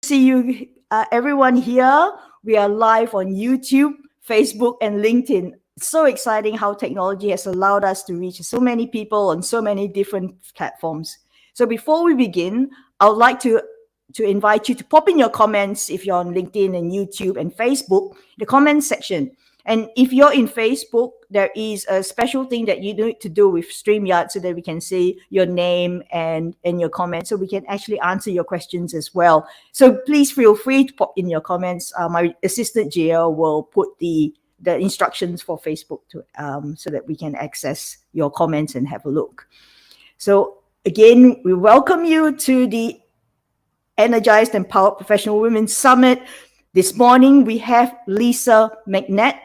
see you, everyone here. We are live on YouTube, Facebook, and LinkedIn. It's so exciting how technology has allowed us to reach so many people on so many different platforms. So before we begin, I would like to invite you to pop in your comments if you're on LinkedIn and YouTube and Facebook, the comment section. And if you're in Facebook, there is a special thing that you need to do with StreamYard so that we can see your name and your comments, so we can actually answer your questions as well. So please feel free to pop in your comments. My assistant GL will put the instructions for Facebook to so that we can access your comments and have a look. So again, we welcome you to the Energized and Empowered Professional Women Summit. This morning we have Lisa McNett,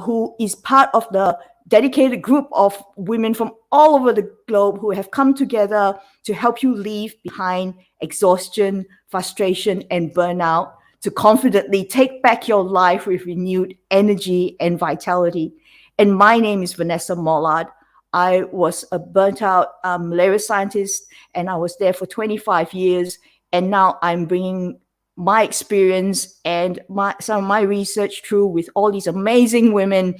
who is part of the dedicated group of women from all over the globe who have come together to help you leave behind exhaustion, frustration, and burnout to confidently take back your life with renewed energy and vitality. And my name is Vanessa Mollard. I was a burnt out malaria scientist, and I was there for 25 years. And now I'm bringing my experience and some of my research through with all these amazing women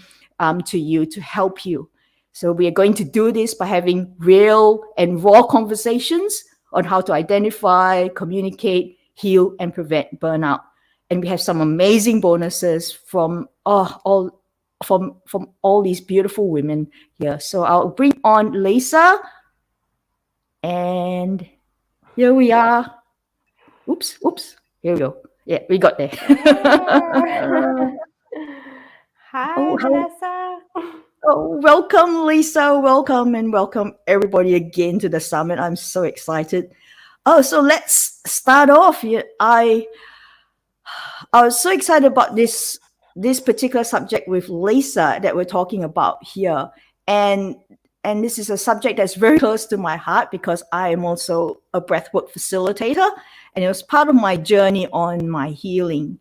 to you to help you. So we are going to do this by having real and raw conversations on how to identify, communicate, heal, and prevent burnout. And we have some amazing bonuses from all these beautiful women here. So I'll bring on Lisa, and here we are. Oops. Here we go. Yeah, we got there. Hi, Vanessa. Welcome, Lisa. Welcome, and welcome everybody again to the summit. I'm so excited. So let's start off. I was so excited about this particular subject with Lisa that we're talking about here. And this is a subject that's very close to my heart because I am also a breathwork facilitator, and it was part of my journey on my healing.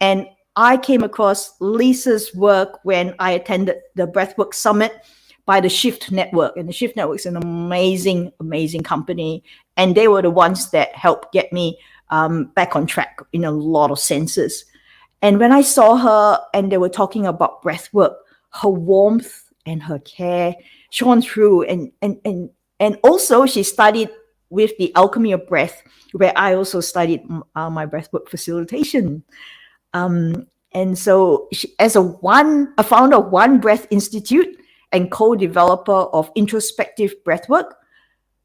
And I came across Lisa's work when I attended the Breathwork Summit by the Shift Network. And the Shift Network is an amazing, amazing company. And they were the ones that helped get me back on track in a lot of senses. And when I saw her and they were talking about breathwork, her warmth and her care shone through. And also she studied with the Alchemy of Breath, where I also studied my breathwork facilitation. And so as a founder of One Breath Institute and co-developer of Introspective Breathwork,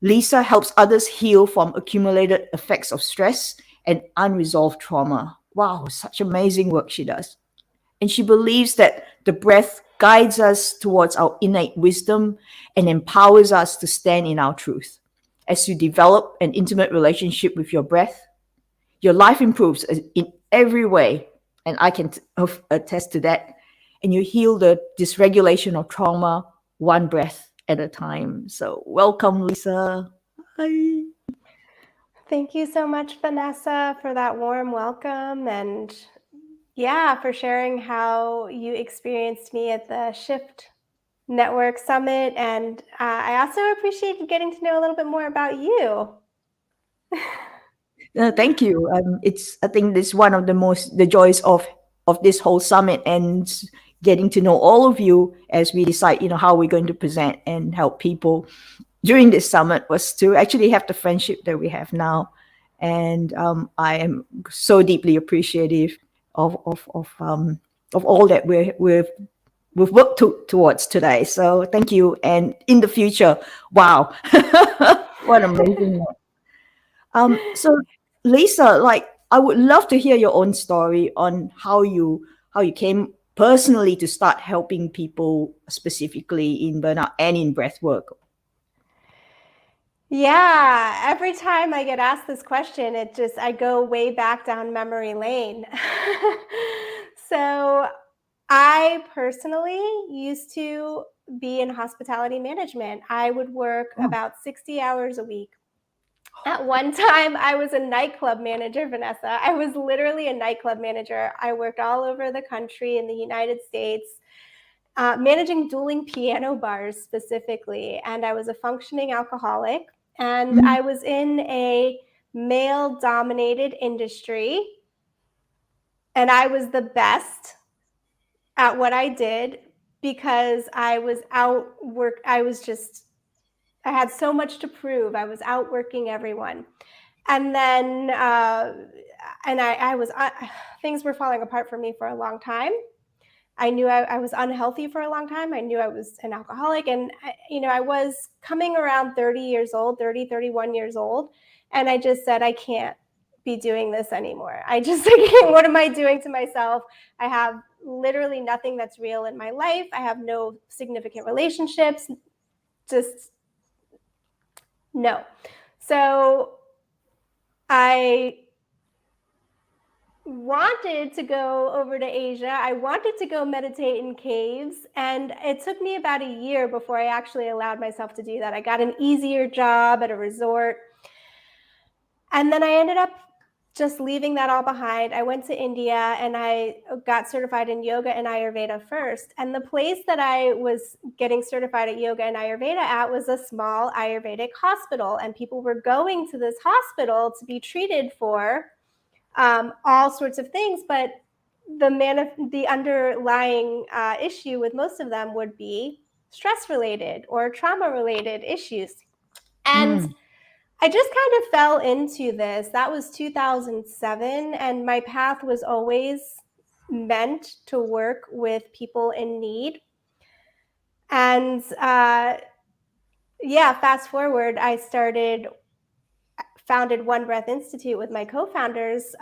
Lisa helps others heal from accumulated effects of stress and unresolved trauma. Wow, such amazing work she does. And she believes that the breath guides us towards our innate wisdom and empowers us to stand in our truth. As you develop an intimate relationship with your breath, your life improves in every way. And I can attest to that. And you heal the dysregulation of trauma one breath at a time. So welcome, Lisa. Hi. Thank you so much, Vanessa, for that warm welcome. And for sharing how you experienced me at the Shift Network Summit. And I also appreciated getting to know a little bit more about you. Thank you. I think this is one of the joys of this whole summit, and getting to know all of you as we decide, how we're going to present and help people during this summit, was to actually have the friendship that we have now. And I am so deeply appreciative of all that we've worked towards today. So thank you. And in the future, wow, what amazing work. So Lisa, I would love to hear your own story on how you came personally to start helping people specifically in burnout and in breathwork. Yeah, every time I get asked this question, I go way back down memory lane. So I personally used to be in hospitality management. I would work about 60 hours a week. At one time, I was a nightclub manager, Vanessa. I was literally a nightclub manager. I worked all over the country in the United States, managing dueling piano bars specifically. And I was a functioning alcoholic. And I was in a male-dominated industry, and I was the best at what I did because I was I had so much to prove. I was outworking everyone. And then, things were falling apart for me for a long time. I knew I was unhealthy for a long time. I knew I was an alcoholic. And, I was coming around 31 years old. And I just said, I can't be doing this anymore. What am I doing to myself? I have literally nothing that's real in my life. I have no significant relationships. Just no. So I wanted to go over to Asia. I wanted to go meditate in caves, and it took me about a year before I actually allowed myself to do that. I got an easier job at a resort, and then I ended up just leaving that all behind. I went to India and I got certified in yoga and Ayurveda first. And the place that I was getting certified at yoga and Ayurveda at was a small Ayurvedic hospital. And people were going to this hospital to be treated for all sorts of things. But the underlying issue with most of them would be stress-related or trauma-related issues. And I just kind of fell into this. That was 2007, and my path was always meant to work with people in need. And fast forward, I founded One Breath Institute with my co-founders.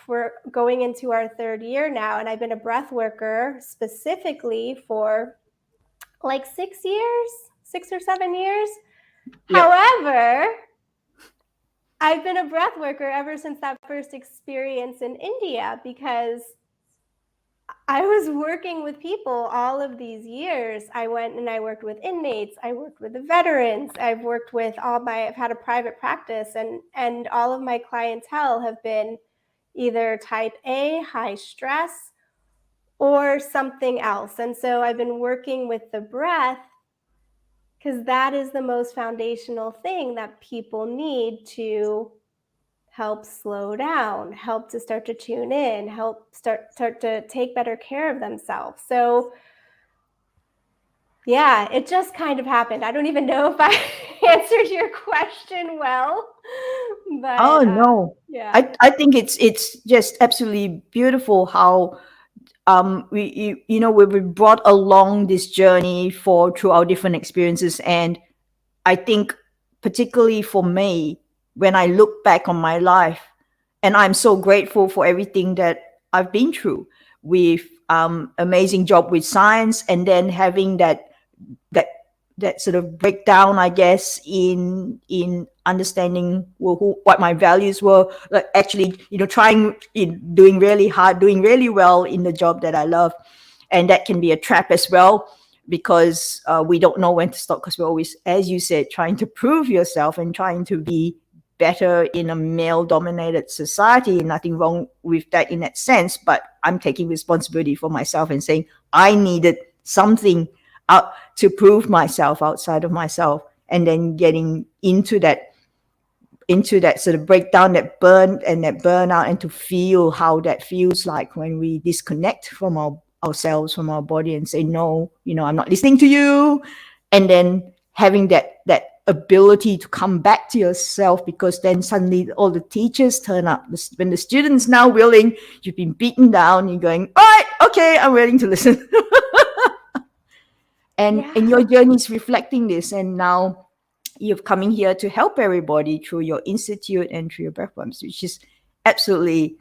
We're going into our third year now, and I've been a breath worker specifically for like 6 or 7 years. Yep. However, I've been a breath worker ever since that first experience in India, because I was working with people all of these years. I went and I worked with inmates. I worked with the veterans. I've had a private practice, and all of my clientele have been either type A, high stress, or something else. And so I've been working with the breath because that is the most foundational thing that people need to help slow down, help to start to tune in, help start to take better care of themselves. So yeah, it just kind of happened. I don't even know if I answered your question well, but no. Yeah. I think it's just absolutely beautiful how we've brought along this journey through our different experiences. And I think particularly for me, when I look back on my life, and I'm so grateful for everything that I've been through, with amazing job with science, and then having that sort of breakdown, I guess, in understanding what my values were, like actually, doing really hard, doing really well in the job that I love. And that can be a trap as well, because we don't know when to stop, because we're always, as you said, trying to prove yourself and trying to be better in a male-dominated society. Nothing wrong with that in that sense, but I'm taking responsibility for myself and saying I needed something out to prove myself outside of myself, and then getting into that sort of breakdown, that burnout, and to feel how that feels like when we disconnect from ourselves, from our body, and say, no, I'm not listening to you. And then having that ability to come back to yourself, because then suddenly all the teachers turn up. When the student's now willing, you've been beaten down, you're going, all right, okay, I'm willing to listen. And your journey is reflecting this. And now you're coming here to help everybody through your institute and through your breath pumps, which is absolutely,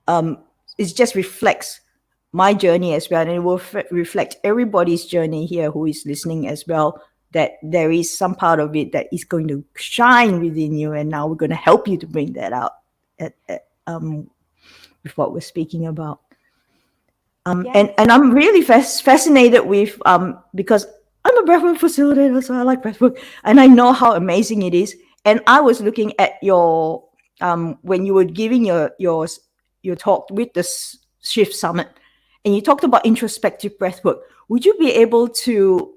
it just reflects my journey as well. And it will reflect everybody's journey here who is listening as well, that there is some part of it that is going to shine within you. And now we're going to help you to bring that out with what we're speaking about. And I'm really fascinated with, because I'm a breathwork facilitator, so I like breathwork, and I know how amazing it is. And I was looking at your, when you were giving your talk with the Shift Summit, and you talked about introspective breathwork. Would you be able to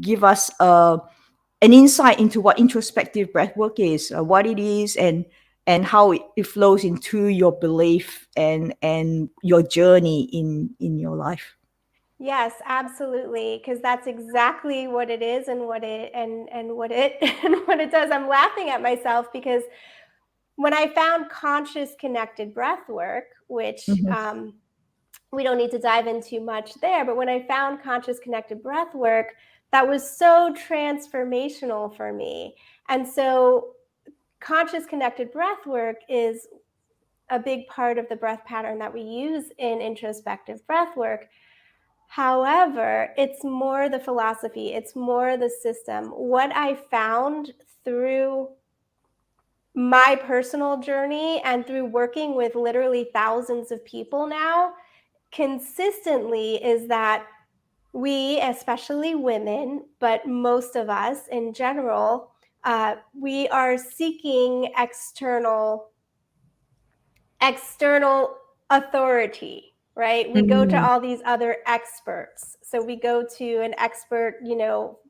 give us an insight into what introspective breathwork is, what it is, and and how it flows into your belief and your journey in your life. Yes, absolutely, because that's exactly what it is and what it and what it and what it does. I'm laughing at myself because when I found conscious connected breath work, which we don't need to dive into much there, but when I found conscious connected breath work, that was so transformational for me. And so conscious connected breath work is a big part of the breath pattern that we use in introspective breath work. However, it's more the philosophy, it's more the system. What I found through my personal journey and through working with literally thousands of people now consistently is that we, especially women, but most of us in general, we are seeking external authority, right? We go to all these other experts. So we go to an expert,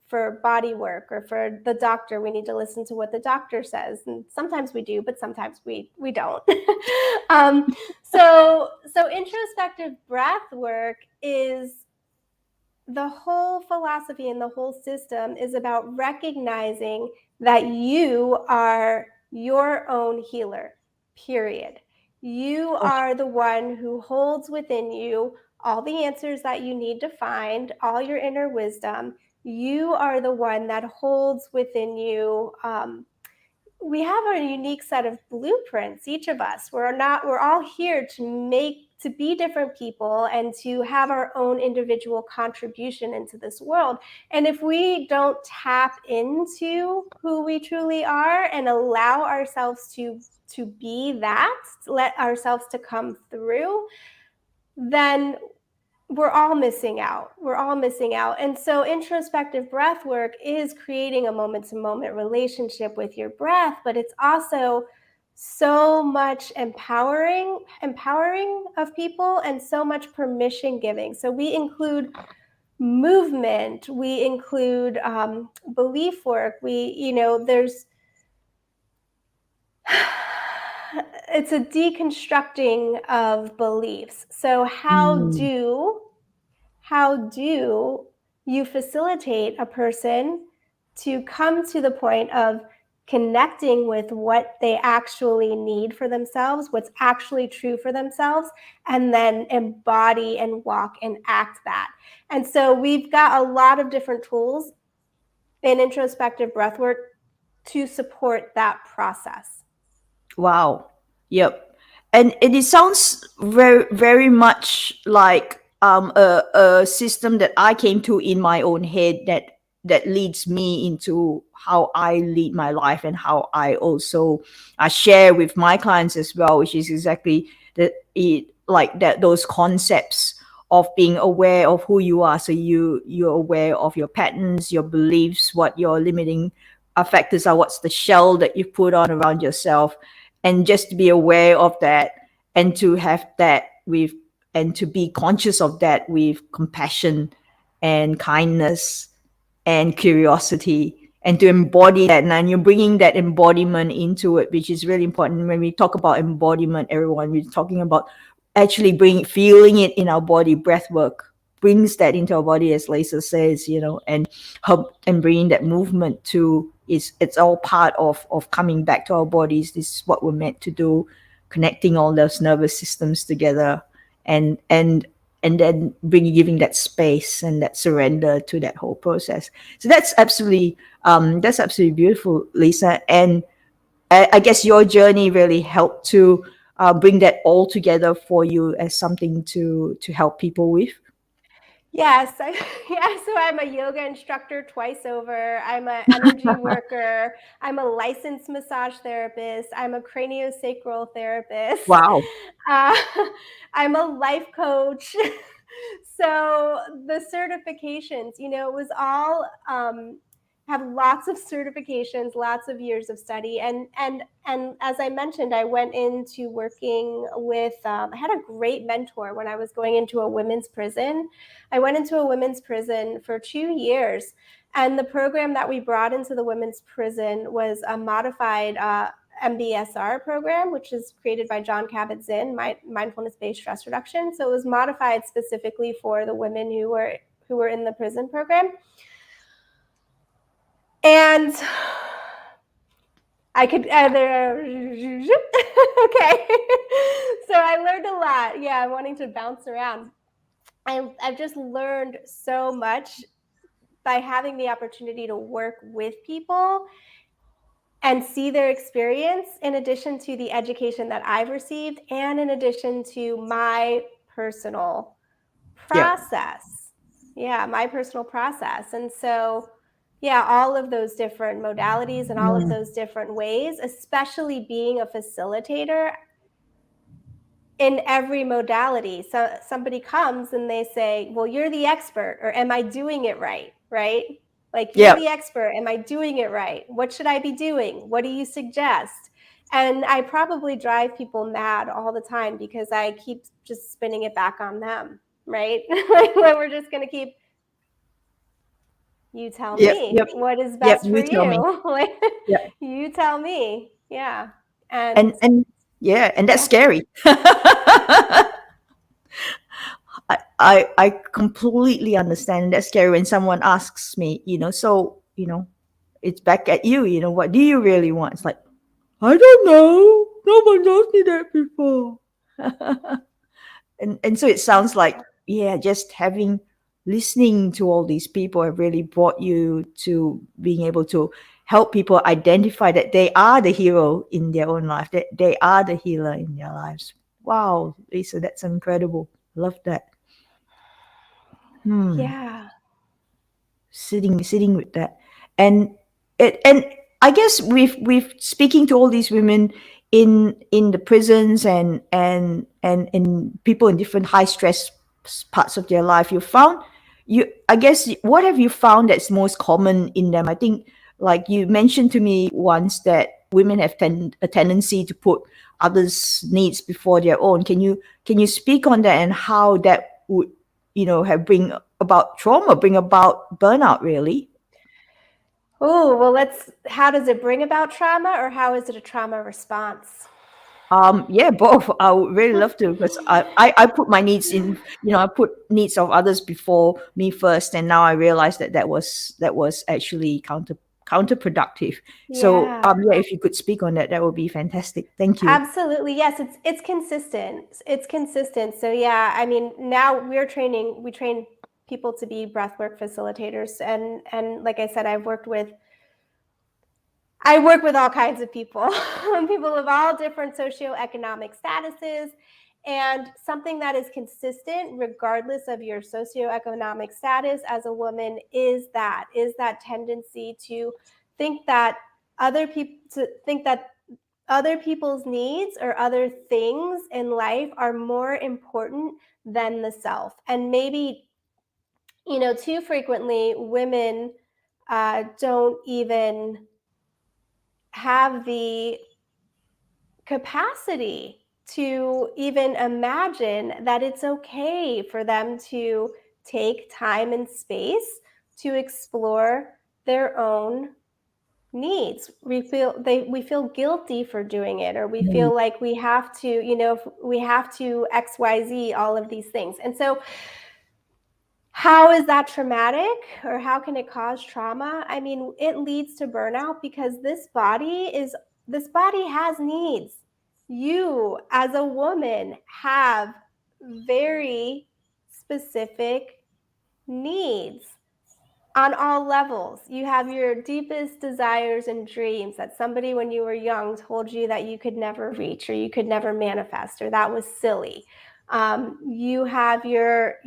for body work, or for the doctor, we need to listen to what the doctor says. And sometimes we do, but sometimes we don't. So introspective breath work is the whole philosophy, and the whole system is about recognizing that you are your own healer, period. You are the one who holds within you all the answers that you need to find, all your inner wisdom. You are the one that holds within you. We have a unique set of blueprints, each of us. We're all here to be different people and to have our own individual contribution into this world. And if we don't tap into who we truly are and allow ourselves to be that, let ourselves to come through, then we're all missing out. We're all missing out. And so introspective breath work is creating a moment-to-moment relationship with your breath, but it's also so much empowering of people, and so much permission giving. So we include movement, we include belief work. It's a deconstructing of beliefs. So how do you facilitate a person to come to the point of connecting with what they actually need for themselves, what's actually true for themselves, and then embody and walk and act that? And so we've got a lot of different tools in introspective breathwork to support that process. Wow. Yep. And it sounds very, very much like a system that I came to in my own head that leads me into how I lead my life, and how I also share with my clients as well, which is exactly those concepts of being aware of who you are. So you're aware of your patterns, your beliefs, what your limiting factors are, what's the shell that you put on around yourself, and just to be aware of that, and to have that with, and to be conscious of that with compassion and kindness and curiosity, and to embody that. And you're bringing that embodiment into it, which is really important. When we talk about embodiment, everyone, we're talking about actually feeling it in our body. Breath work brings that into our body, as Lisa says, and help, and bringing that movement to, it's all part of coming back to our bodies. This is what we're meant to do, connecting all those nervous systems together, and then giving that space and that surrender to that whole process. So that's absolutely beautiful, Lisa. And I guess your journey really helped to bring that all together for you as something to help people with. Yes, so I'm a yoga instructor twice over. I'm an energy worker. I'm a licensed massage therapist. I'm a craniosacral therapist. Wow. I'm a life coach. So the certifications, it was all have lots of certifications, lots of years of study, and as I mentioned, I went into working with. I had a great mentor when I was going into a women's prison. I went into a women's prison for 2 years, and the program that we brought into the women's prison was a modified MBSR program, which is created by John Kabat-Zinn, mindfulness-based stress reduction. So it was modified specifically for the women who were in the prison program. And I could okay. So I learned a lot. Yeah, I'm wanting to bounce around. I've just learned so much by having the opportunity to work with people and see their experience, in addition to the education that I've received, and in addition to my personal process. Yeah, my personal process. And so, yeah, all of those different modalities and all of those different ways, especially being a facilitator in every modality. So somebody comes and they say, well, you're the expert, or am I doing it right? Right? Like, you're the expert. Am I doing it right? What should I be doing? What do you suggest? And I probably drive people mad all the time because I keep just spinning it back on them, right? Like, we're just going to keep, you tell me what is best for you. Like, you tell me. Yeah. And that's scary. I completely understand. That's scary when someone asks me, so, it's back at you, what do you really want? It's like, I don't know. No one asked me that before. And so it sounds like, just listening to all these people have really brought you to being able to help people identify that they are the hero in their own life, that they are the healer in their lives. Wow, Lisa, that's incredible. Love that. Yeah. Sitting with that. And I guess we've speaking to all these women in the prisons and people in different high stress parts of their life. I guess, what have you found that's most common in them? I think, like you mentioned to me once, that women have a tendency to put others' needs before their own. Can you speak on that, and how that would have bring about trauma, bring about burnout, really? Oh, well, how does it bring about trauma, or how is it a trauma response? Both. I would really love to, because I put my needs in, I put needs of others before me first, and now I realize that was actually counterproductive. So if you could speak on that, that would be fantastic. Thank you. Absolutely. Yes, it's consistent. It's consistent. So yeah, I mean, now we train people to be breathwork facilitators, and like I said, I work with all kinds of people, people of all different socioeconomic statuses. And something that is consistent, regardless of your socioeconomic status as a woman, is that tendency to think that other people's needs or other things in life are more important than the self. And maybe, too frequently, women don't even have the capacity to even imagine that it's okay for them to take time and space to explore their own needs. We feel guilty for doing it, or we feel like we have to, we have to XYZ, all of these things. And so, how is that traumatic, or how can it cause trauma? I mean, it leads to burnout because this body has needs. You, as a woman, have very specific needs on all levels. You have your deepest desires and dreams that somebody when you were young told you that you could never reach, or you could never manifest, or that was silly. You have your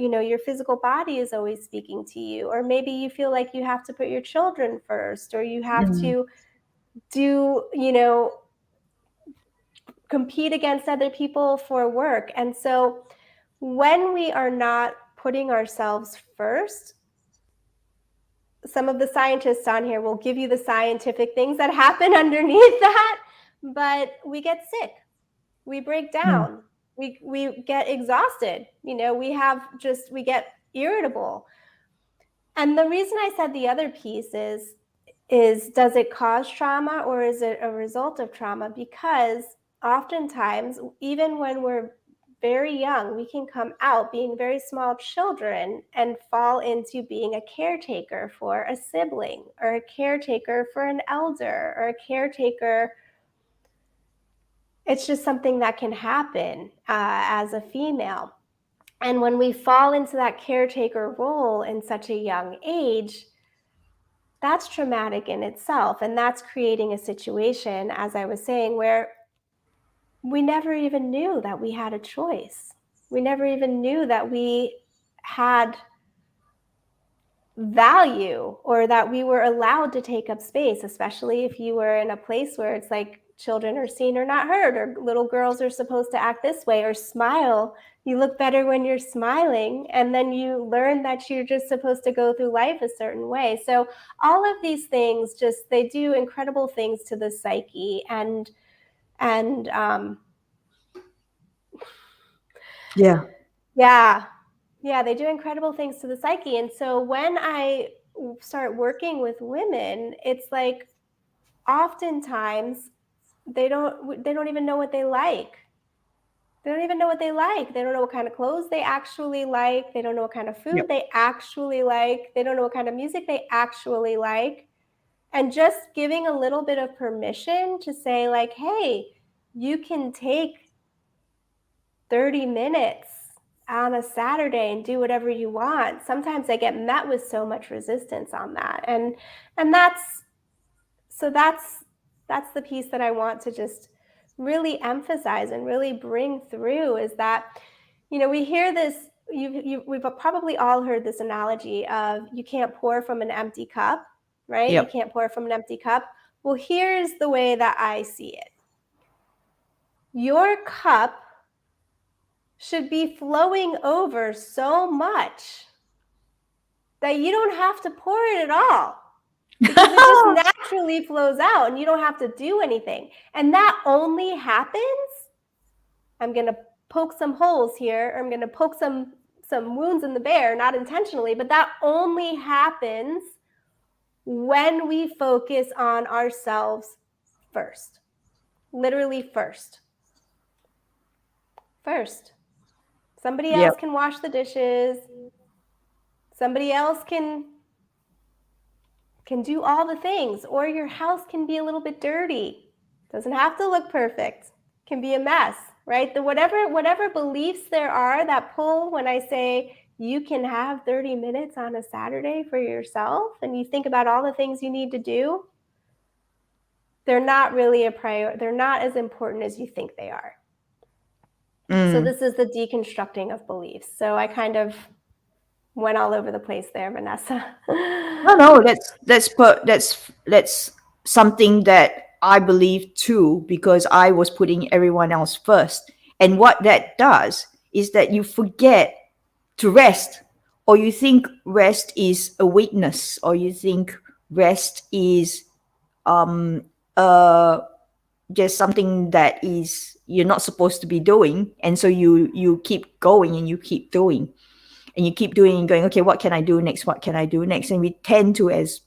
physical body is always speaking to you, or maybe you feel like you have to put your children first, or you have to do, compete against other people for work. And so when we are not putting ourselves first, some of the scientists on here will give you the scientific things that happen underneath that, but we get sick, we break down, we get exhausted, we get irritable. And the reason I said the other piece is is, does it cause trauma or is it a result of trauma? Because oftentimes, even when we're very young, we can come out being very small children and fall into being a caretaker for a sibling or a caretaker for an elder or a caretaker. It's just something that can happen as a female. And when we fall into that caretaker role in such a young age, that's traumatic in itself. And that's creating a situation, as I was saying, where we never even knew that we had a choice. We never even knew that we had value or that we were allowed to take up space, especially if you were in a place where it's like children are seen or not heard, or little girls are supposed to act this way or smile. You look better when you're smiling, and then you learn that you're just supposed to go through life a certain way. So all of these things, just, they do incredible things to the psyche, and yeah, they do incredible things to the psyche. And so when I start working with women, it's like oftentimes they don't even know what they like. They don't even know what they like. They don't know what kind of clothes they actually like. They don't know what kind of food they actually like. They don't know what kind of music they actually like. And just giving a little bit of permission to say, like, hey, you can take 30 minutes on a Saturday and do whatever you want. Sometimes I get met with so much resistance on that. And that's the piece that I want to just really emphasize and really bring through, is that, you know, we hear this, we've probably all heard this analogy of you can't pour from an empty cup, right? You can't pour from an empty cup. Well, here's the way that I see it. Your cup should be flowing over so much that you don't have to pour it at all, because it just naturally flows out and you don't have to do anything. And that only happens, I'm going to poke some holes here, or I'm going to poke some wounds in the bear, not intentionally, but that only happens when we focus on ourselves first. Literally first. Somebody else can wash the dishes. Somebody else can do all the things, or your house can be a little bit dirty. Doesn't have to look perfect. Can be a mess, right? The whatever beliefs there are that pull when I say you can have 30 minutes on a Saturday for yourself, and you think about all the things you need to do, they're not really they're not as important as you think they are. So this is the deconstructing of beliefs. So I kind of went all over the place there, Vanessa. No, that's something that I believe too, because I was putting everyone else first. And what that does is that you forget to rest, or you think rest is a weakness, or you think rest is just something that is you're not supposed to be doing. And so you keep going and you keep doing. And you keep doing and going, okay, what can I do next? What can I do next? And we tend to, as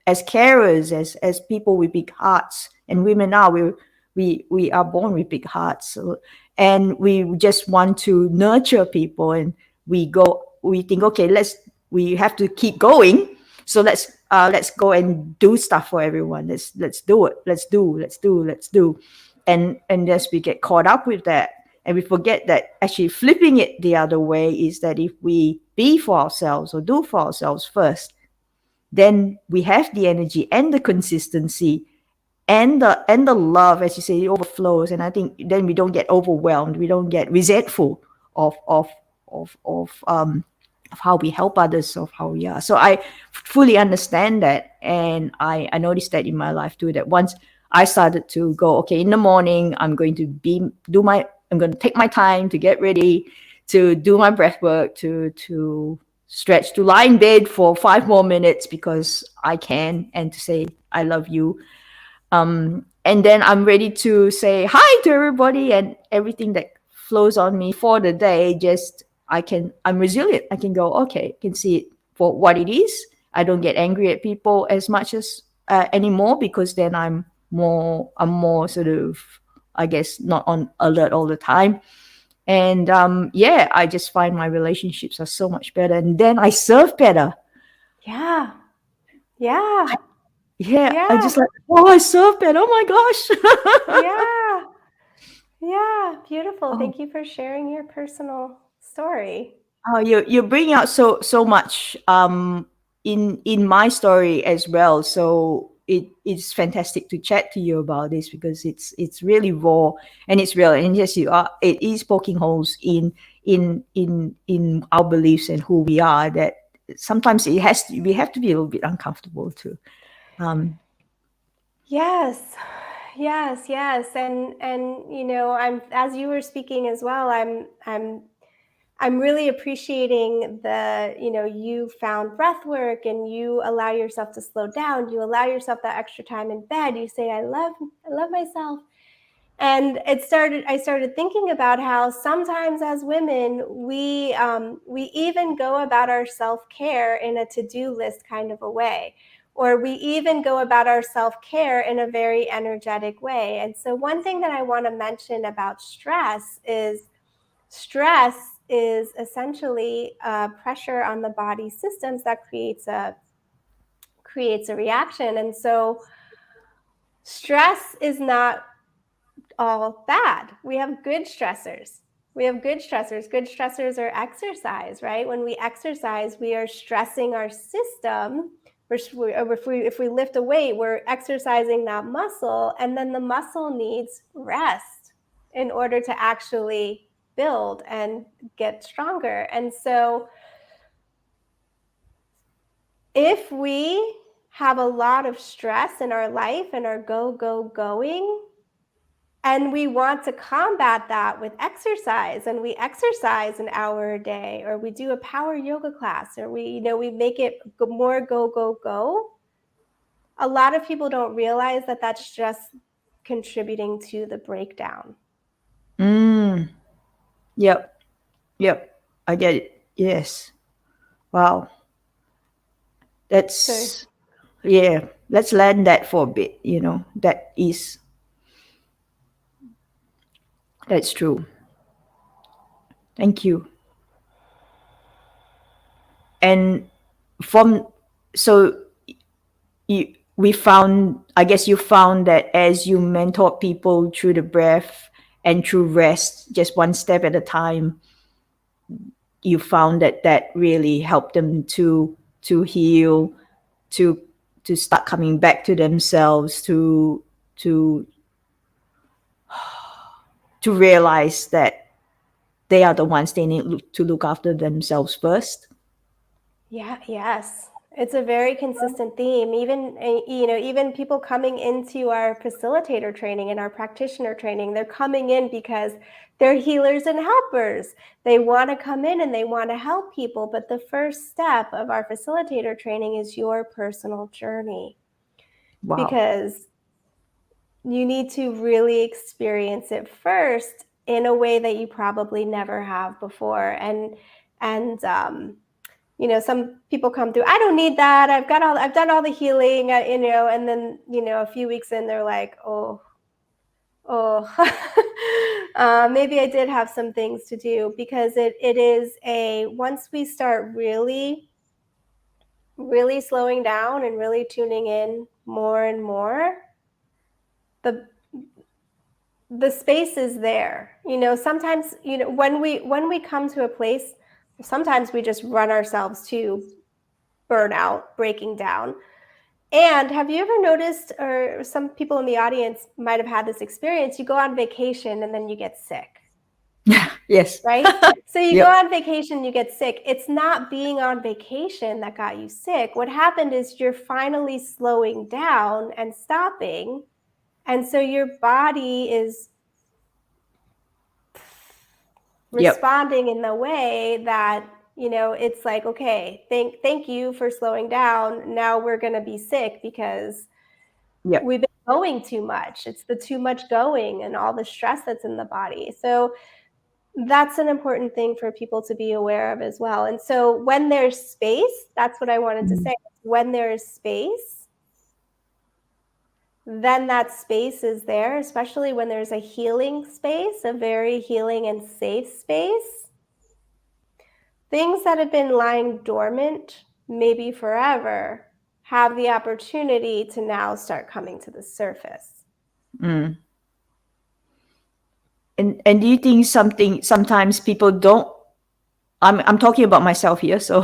carers, as people with big hearts, and women are, we are born with big hearts. So, and we just want to nurture people, and we think, okay, we have to keep going. So let's go and do stuff for everyone. Let's do it. Let's do. And as we get caught up with that, and we forget that actually flipping it the other way is that if we be for ourselves or do for ourselves first, then we have the energy and the consistency and the love, as you say, it overflows. And I think then we don't get overwhelmed. We don't get resentful of how we help others, of how we are. So I fully understand that. And I noticed that in my life too, that once I started to go, okay, in the morning, I'm going to take my time to get ready, to do my breath work, to stretch, to lie in bed for 5 more minutes because I can, and to say, I love you. And then I'm ready to say hi to everybody, and everything that flows on me for the day, I'm resilient. I can go, okay, I can see it for what it is. I don't get angry at people as much as anymore, because then I'm more sort of, I guess, not on alert all the time. And yeah, I just find my relationships are so much better, and then I serve better. Yeah. Yeah. Yeah, I Yeah. just like, oh, I serve better. Oh my gosh. Yeah. Yeah. Beautiful. Oh, Thank you for sharing your personal story. oh, you bring out so much in my story as well. So it's fantastic to chat to you about this, because it's really raw and it's real. And yes, you are. It is poking holes in our beliefs and who we are. That sometimes we have to be a little bit uncomfortable too. Um, Yes. Yes, yes. And you know, I'm, as you were speaking as well, I'm really appreciating the, you know, you found breath work and you allow yourself to slow down. You allow yourself that extra time in bed. You say, I love myself. And I started thinking about how sometimes as women, we even go about our self-care in a to-do list kind of a way, or we even go about our self-care in a very energetic way. And so one thing that I want to mention about stress is essentially pressure on the body systems that creates a reaction. And so stress is not all bad. We have good stressors. Good stressors are exercise, right? When we exercise, we are stressing our system. If we lift a weight, we're exercising that muscle, and then the muscle needs rest in order to actually build and get stronger. And so if we have a lot of stress in our life and are going, and we want to combat that with exercise, and we exercise an hour a day, or we do a power yoga class, or we make it more go. A lot of people don't realize that that's just contributing to the breakdown. yep, yep, I get it. Yes. Wow. So That's, yeah, let's learn that for a bit. That's true. Thank you. And from so we found, I guess you found that as you mentor people through the breath and through rest, just one step at a time, you found that that really helped them to heal, to start coming back to themselves, to to realize that they are the ones they need to look after themselves first. yeah, yes. It's a very consistent theme. Even people coming into our facilitator training and our practitioner training, they're coming in because they're healers and helpers. They want to come in and they want to help people. But the first step of our facilitator training is your personal journey, Wow. because you need to really experience it first in a way that you probably never have before. And some people come through, I don't need that. I've done all the healing, and then, a few weeks in, they're like, oh, maybe I did have some things to do, because it is once we start really, really slowing down and really tuning in more and more, the space is there. Sometimes, when we come to a place, sometimes we just run ourselves to burnout, breaking down. And have you ever noticed, or some people in the audience might have had this experience, you go on vacation and then you get sick, Yes. right? So you Yep. go on vacation, you get sick. It's not being on vacation that got you sick. What happened is you're finally slowing down and stopping. And so your body is responding in the way that, it's like, okay, thank you for slowing down. Now we're going to be sick because Yep. we've been going too much. It's the too much going and all the stress that's in the body. So that's an important thing for people to be aware of as well. And so when there's space, that's what I wanted to say. When there's space, then that space is there, especially when there's a healing space, a very healing and safe space. Things that have been lying dormant, maybe forever, have the opportunity to now start coming to the surface. And do you think sometimes people don't, I'm talking about myself here, so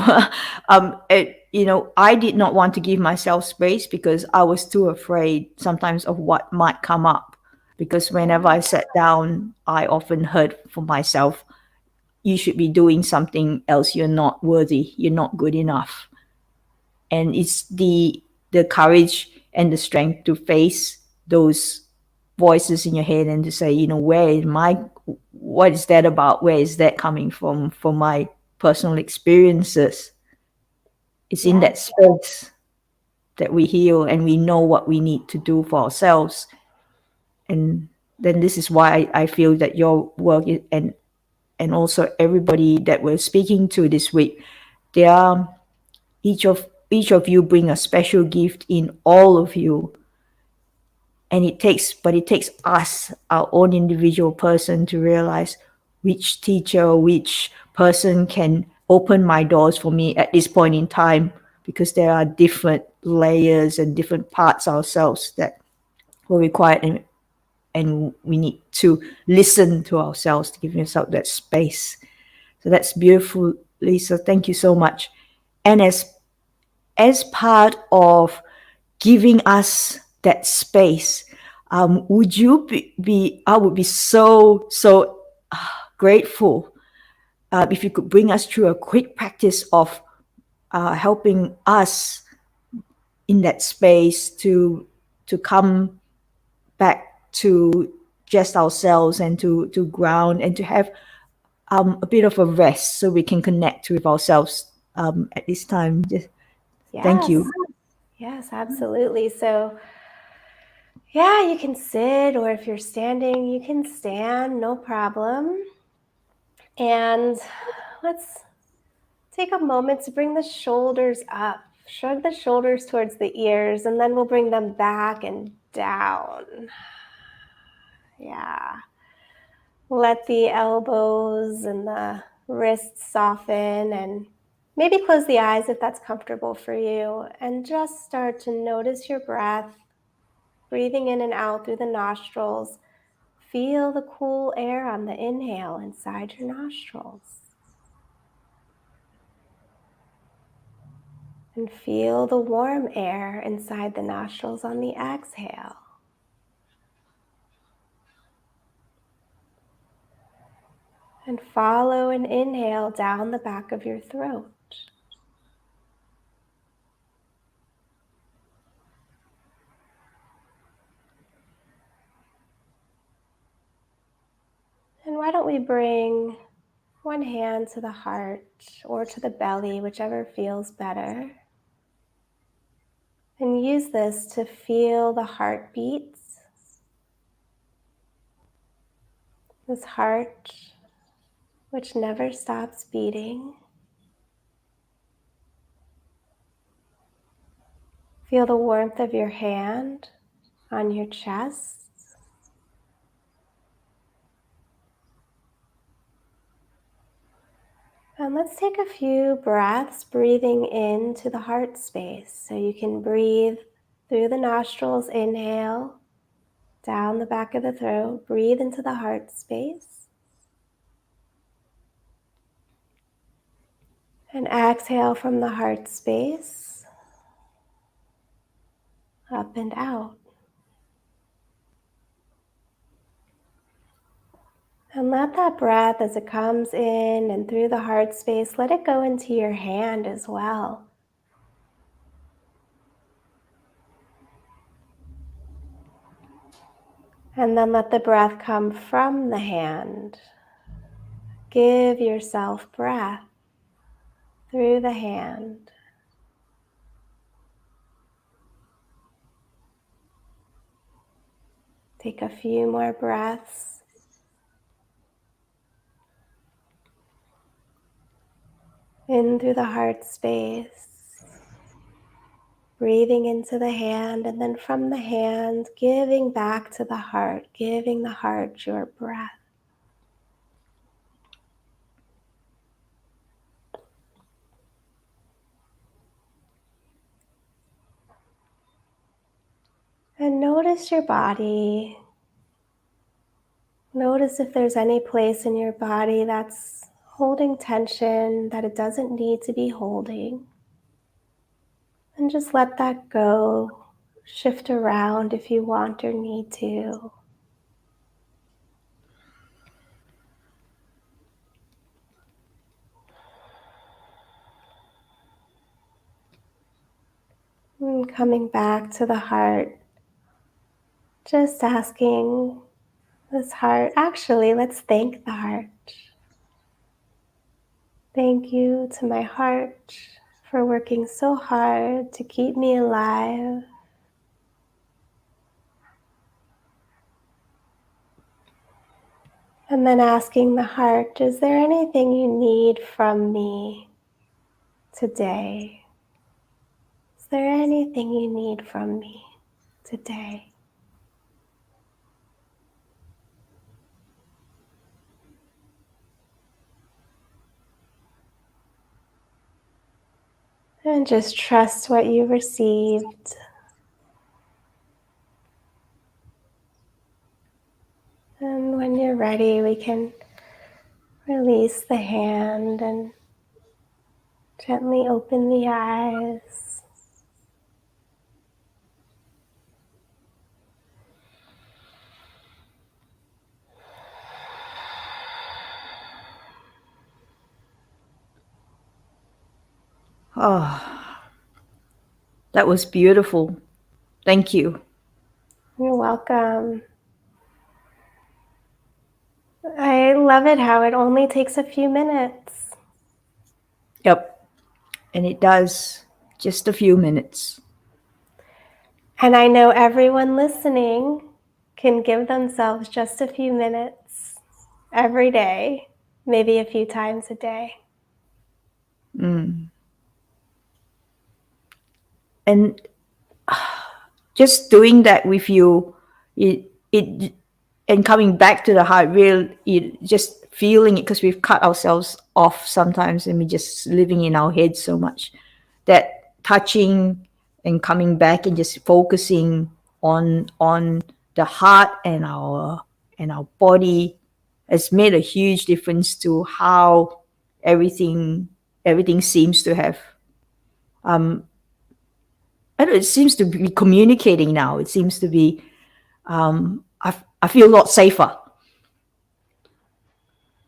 I did not want to give myself space because I was too afraid sometimes of what might come up, because whenever I sat down, I often heard for myself, you should be doing something else, you're not worthy, you're not good enough. And it's the courage and the strength to face those voices in your head and to say, what is that about? Where is that coming from my personal experiences? It's in that space that we heal and we know what we need to do for ourselves. And then this is why I feel that your work and also everybody that we're speaking to this week, they are each of you bring a special gift in all of you. And it takes us, our own individual person, to realize which teacher, which person can open my doors for me at this point in time, because there are different layers and different parts ourselves that will require, and we need to listen to ourselves, to give yourself that space. So that's beautiful, Lisa. Thank you so much. And as part of giving us that space, would you be I would be so grateful if you could bring us through a quick practice of helping us in that space to come back to just ourselves and to ground and to have a bit of a rest so we can connect with ourselves at this time. Thank you. Yes, absolutely. So, yeah, you can sit, or if you're standing, you can stand, no problem. And let's take a moment to bring the shoulders up. Shrug the shoulders towards the ears, and then we'll bring them back and down. Yeah. Let the elbows and the wrists soften, and maybe close the eyes if that's comfortable for you, and just start to notice your breath, breathing in and out through the nostrils. Feel the cool air on the inhale inside your nostrils. And feel the warm air inside the nostrils on the exhale. And follow an inhale down the back of your throat. And why don't we bring one hand to the heart or to the belly, whichever feels better. And use this to feel the heartbeats. This heart which never stops beating. Feel the warmth of your hand on your chest. And let's take a few breaths breathing into the heart space. So you can breathe through the nostrils, inhale, down the back of the throat, breathe into the heart space. And exhale from the heart space, up and out. And let that breath, as it comes in and through the heart space, let it go into your hand as well. And then let the breath come from the hand. Give yourself breath through the hand. Take a few more breaths. In through the heart space. breathing into the hand, and then from the hand, giving back to the heart, giving the heart your breath. And notice your body. Notice if there's any place in your body that's holding tension that it doesn't need to be holding. And just let that go. Shift around if you want or need to. And coming back to the heart. Just asking this heart, actually, let's thank the heart. Thank you to my heart for working so hard to keep me alive. And then asking the heart, is there anything you need from me today? Is there anything you need from me today? And just trust what you received. And when you're ready, we can release the hand and gently open the eyes. Oh, that was beautiful. Thank you. You're welcome. I love it how it only takes a few minutes. Yep. And it does. Just a few minutes. And I know everyone listening can give themselves just a few minutes every day, maybe a few times a day. And just doing that with you, it and coming back to the heart, just feeling it, because we've cut ourselves off sometimes and we just living in our head so much, that touching and coming back and just focusing on the heart and our body has made a huge difference to how everything seems to have I don't know, it seems to be communicating now. It seems to be I feel a lot safer.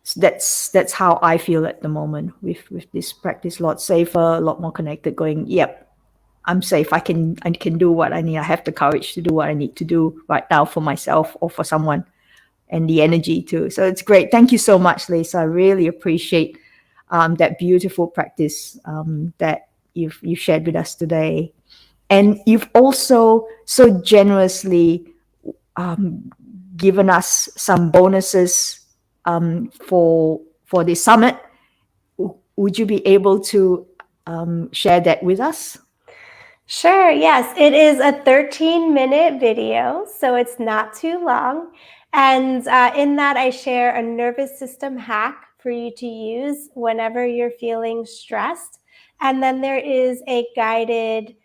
So that's how I feel at the moment with this practice. A lot safer, a lot more connected. Going, yep, I'm safe. I can do what I need. I have the courage to do what I need to do right now for myself or for someone, and the energy too. So it's great. Thank you so much, Lisa. I really appreciate that beautiful practice that you've shared with us today, and you've also so generously given us some bonuses for the summit. Would you be able to share that with us? Sure, yes. It is a 13-minute video, so it's not too long. And in that, I share a nervous system hack for you to use whenever you're feeling stressed. And then there is a guided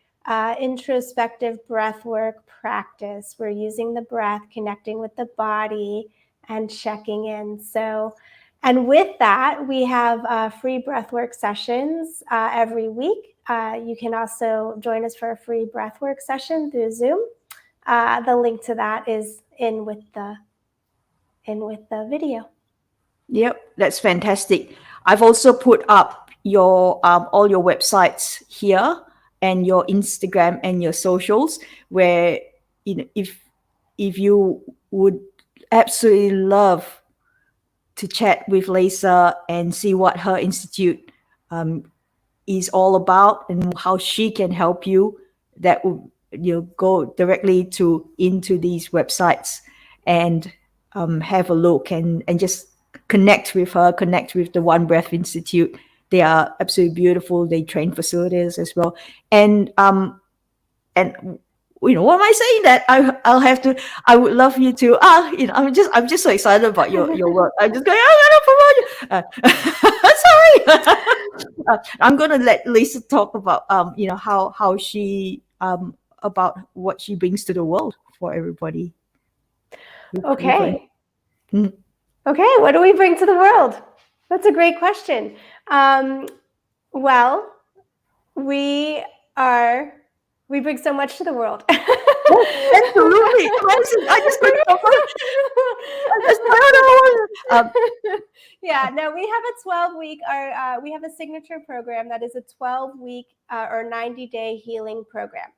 introspective breathwork practice. We're using the breath, connecting with the body, and checking in. And with that, we have free breathwork sessions every week. You can also join us for a free breathwork session through Zoom. The link to that is in with the video. Yep, that's fantastic. I've also put up your all your websites here and your Instagram and your socials, where if you would absolutely love to chat with Lisa and see what her institute is all about and how she can help you, that will go directly into these websites and have a look and just connect with her, connect with the One Breath Institute. They are absolutely beautiful. They train facilitators as well. And And what am I saying? That I'll have to. I would love you to. I'm just so excited about your work. I'm just going. I'm gonna promote you. Sorry. I'm gonna let Lisa talk about how she about what she brings to the world for everybody. Okay. Mhm. Okay, what do we bring to the world? That's a great question. Well, we bring so much to the world. Absolutely. I just couldn't stop. Yeah, no, we have a 12-week, we have a signature program that is a 12-week or 90-day healing program.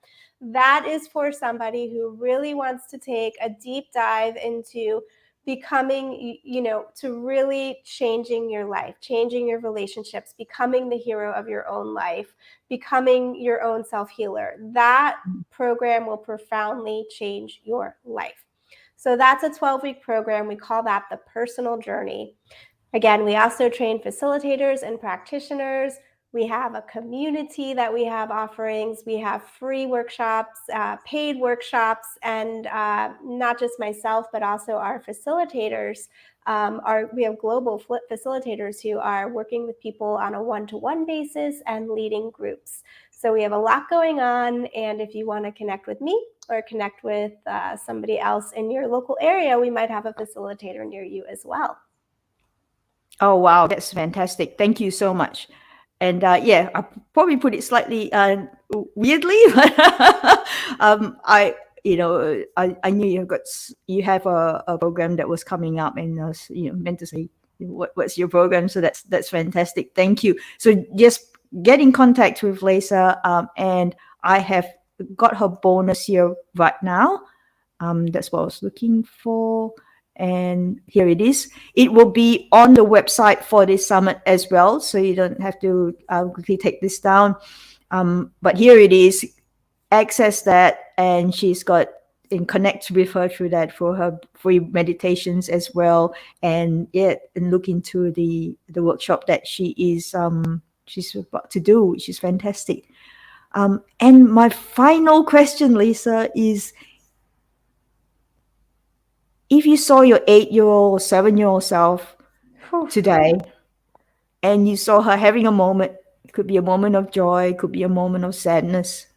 That is for somebody who really wants to take a deep dive into becoming, to really changing your life, changing your relationships, becoming the hero of your own life, becoming your own self-healer. That program will profoundly change your life. So that's a 12-week program. We call that the personal journey. Again, we also train facilitators and practitioners. We have a community that we have offerings. We have free workshops, paid workshops, and not just myself, but also our facilitators. We have global facilitators who are working with people on a one-to-one basis and leading groups. So we have a lot going on, and if you want to connect with me or connect with somebody else in your local area, we might have a facilitator near you as well. Oh, wow. That's fantastic. Thank you so much. And yeah, I probably put it slightly weirdly, but I knew you have a program that was coming up, and I was meant to say what's your program. So that's fantastic. Thank you. So just get in contact with Lisa, and I have got her bonus here right now. That's what I was looking for. And here it is. It will be on the website for this summit as well, so you don't have to quickly take this down. But here it is. Access that, and she's got and connect with her through that for her free meditations as well. And look into the workshop that she's about to do, which is fantastic. And my final question, Lisa, is: if you saw your 8-year-old or 7-year-old self today, and you saw her having a moment, it could be a moment of joy, it could be a moment of sadness,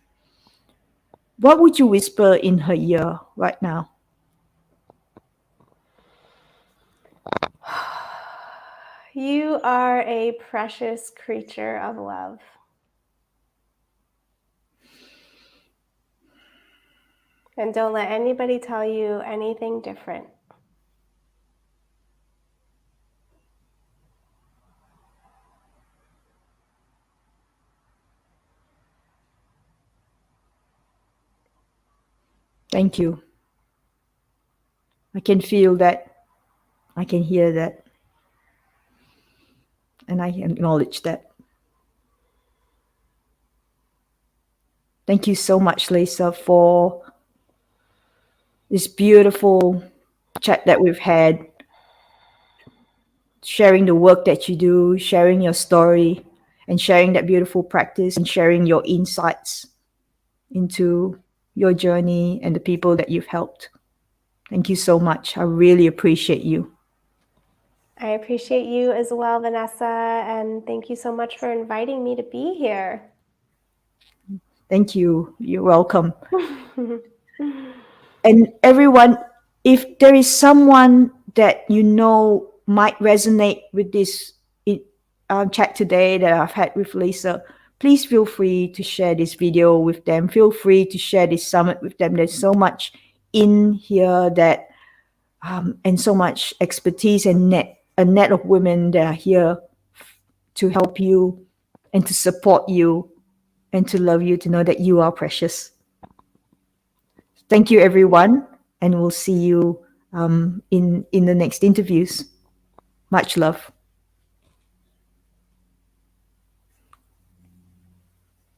what would you whisper in her ear right now? You are a precious creature of love. And don't let anybody tell you anything different. Thank you. I can feel that. I can hear that. And I acknowledge that. Thank you so much, Lisa, for this beautiful chat that we've had, sharing the work that you do, sharing your story, and sharing that beautiful practice, and sharing your insights into your journey and the people that you've helped. Thank you so much. I really appreciate you. I appreciate you as well, Vanessa, and thank you so much for inviting me to be here. Thank you. You're welcome. And everyone, if there is someone that you know might resonate with this chat today that I've had with Lisa, please feel free to share this video with them. Feel free to share this summit with them. There's so much in here that and so much expertise and a net of women that are here to help you and to support you and to love you, to know that you are precious. Thank you, everyone, and we'll see you in the next interviews. Much love.